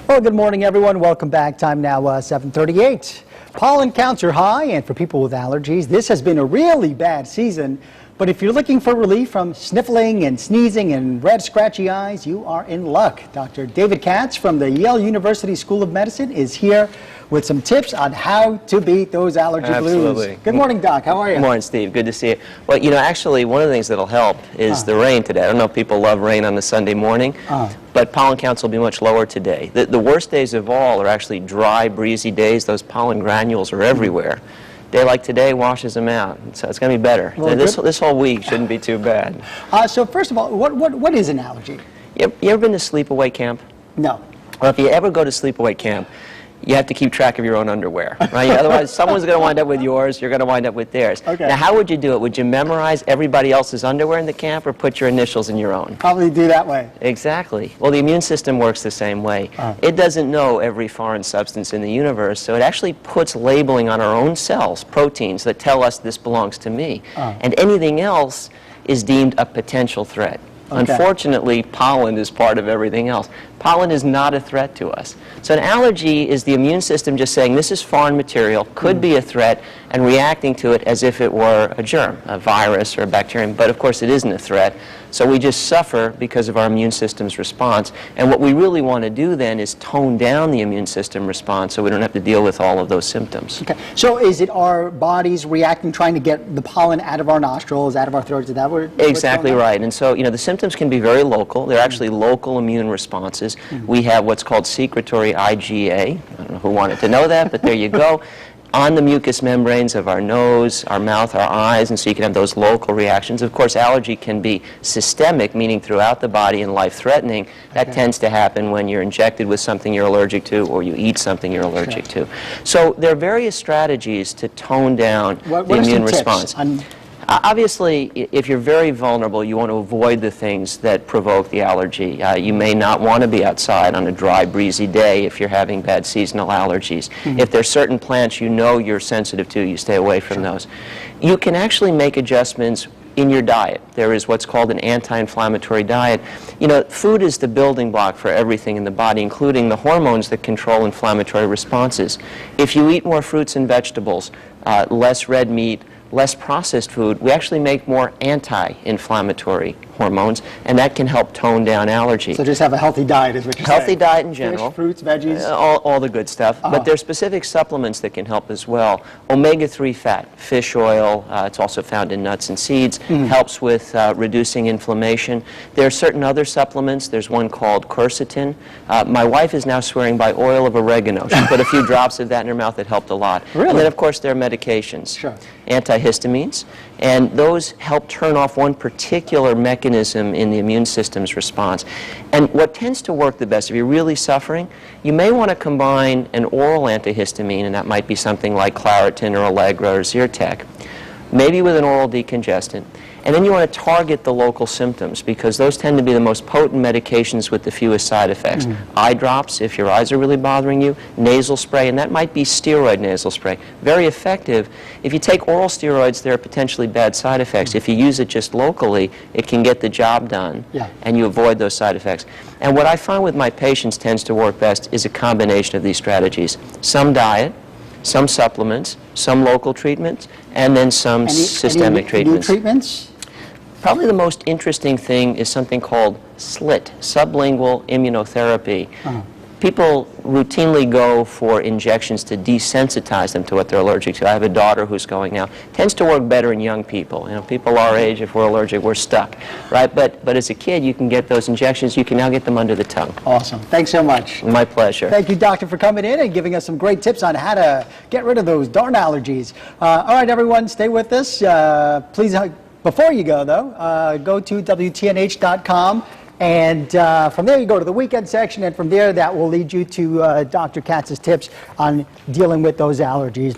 Well, good morning, everyone. Welcome back. Time now 7:38. Pollen counts are high, and for people with allergies, this has been a really bad season. But if you're looking for relief from sniffling and sneezing and red, scratchy eyes, you are in luck. Dr. David Katz from the Yale University School of Medicine is here with some tips on how to beat those allergy blues. Good morning, Doc. How are you? Good morning, Steve. Good to see you. Well, you know, actually, one of the things that'll help is the rain today. I don't know if people love rain on a Sunday morning, but pollen counts will be much lower today. The worst days of all are actually dry, breezy days. Those pollen granules are everywhere. Day like today washes them out, so it's going to be better. Well, this whole week shouldn't be too bad. So first of all, what is an allergy? You ever been to sleepaway camp? No. Well, if you ever go to sleepaway camp, you have to keep track of your own underwear, right? Otherwise, someone's going to wind up with yours, you're going to wind up with theirs. Okay. Now, how would you do it? Would you memorize everybody else's underwear in the camp or put your initials in your own? Probably do that way. Exactly. Well, the immune system works the same way. It doesn't know every foreign substance in the universe, so it actually puts labeling on our own cells, proteins that tell us this belongs to me. And anything else is deemed a potential threat. Okay. Unfortunately, pollen is part of everything else. Pollen is not a threat to us. So an allergy is the immune system just saying this is foreign material, could be a threat, and reacting to it as if it were a germ, a virus or a bacterium. But of course it isn't a threat. So we just suffer because of our immune system's response. And what we really want to do then is tone down the immune system response so we don't have to deal with all of those symptoms. Okay. So is it our bodies reacting, trying to get the pollen out of our nostrils, out of our throats? Is that what Exactly right. And so, you know, the symptoms can be very local. They're actually local immune responses. We have what's called secretory IgA. I don't know who wanted to know that, but there you go. On the mucous membranes of our nose, our mouth, our eyes, and so you can have those local reactions. Of course, allergy can be systemic, meaning throughout the body and life-threatening. That tends to happen when you're injected with something you're allergic to or you eat something you're allergic to. So there are various strategies to tone down the immune response. Obviously, if you're very vulnerable, you want to avoid the things that provoke the allergy. You may not want to be outside on a dry, breezy day if you're having bad seasonal allergies. If there's certain plants you know you're sensitive to, you stay away from those. You can actually make adjustments in your diet. There is what's called an anti-inflammatory diet. You know, food is the building block for everything in the body, including the hormones that control inflammatory responses. If you eat more fruits and vegetables, less red meat, less processed food, we actually make more anti-inflammatory hormones, and that can help tone down allergy. So just have a healthy diet is what you're saying. Healthy diet in general. Fish, fruits, veggies. All the good stuff. But there are specific supplements that can help as well. Omega-3 fat, fish oil, it's also found in nuts and seeds, helps with reducing inflammation. There are certain other supplements. There's one called quercetin. My wife is now swearing by oil of oregano. She put a few drops of that in her mouth. It helped a lot. Really? And then, of course, there are medications. Sure. Antihistamines, and those help turn off one particular mechanism in the immune system's response. And what tends to work the best, if you're really suffering, you may want to combine an oral antihistamine, and that might be something like Claritin or Allegra or Zyrtec, maybe with an oral decongestant. And then you want to target the local symptoms because those tend to be the most potent medications with the fewest side effects. Eye drops, if your eyes are really bothering you, nasal spray, and that might be steroid nasal spray. Very effective. If you take oral steroids, there are potentially bad side effects. If you use it just locally, it can get the job done, and you avoid those side effects. And what I find with my patients tends to work best is a combination of these strategies. Some diet, some supplements, some local treatments, and then some systemic treatments. New treatments? Probably the most interesting thing is something called SLIT, sublingual immunotherapy. People routinely go for injections to desensitize them to what they're allergic to. I have a daughter who's going now. Tends to work better in young people. You know, people our age, if we're allergic, we're stuck, right? But as a kid, you can get those injections. You can now get them under the tongue. Awesome. Thanks so much. My pleasure. Thank you, Doctor, for coming in and giving us some great tips on how to get rid of those darn allergies. All right, everyone, stay with us. Please, before you go, though, go to WTNH.com. And from there, you go to the weekend section, and from there, that will lead you to Dr. Katz's tips on dealing with those allergies.